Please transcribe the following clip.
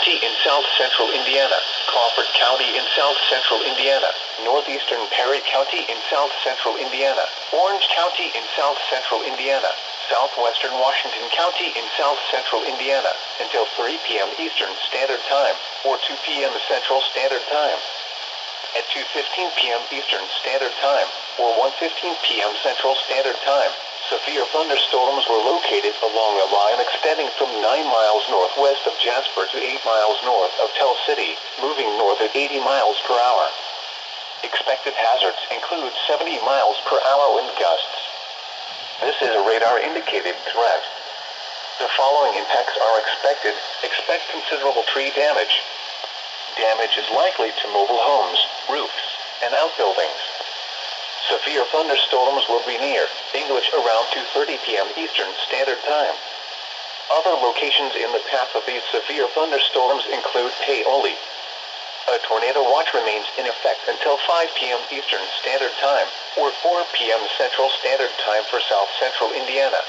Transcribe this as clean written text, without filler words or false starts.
County in south central Indiana, Crawford County in south central Indiana, northeastern Perry County in south central Indiana, Orange County in south central Indiana, southwestern Washington County in south central Indiana, until 3 p.m. Eastern Standard Time, or 2 p.m. Central Standard Time. At 2:15 p.m. Eastern Standard Time, or 1:15 p.m. Central Standard Time, severe thunderstorms were located along a line extending from 9 miles northwest of Jasper to 8 miles north of Tell City, moving north at 80 miles per hour. Expected hazards include 70 miles per hour wind gusts. This is a radar-indicated threat. The following impacts are expected. Expect considerable tree damage. Damage is likely to mobile homes, roofs, and outbuildings. Severe thunderstorms will be near English around 2:30 p.m. Eastern Standard Time. Other locations in the path of these severe thunderstorms include Paoli. A tornado watch remains in effect until 5 p.m. Eastern Standard Time, or 4 p.m. Central Standard Time for South Central Indiana.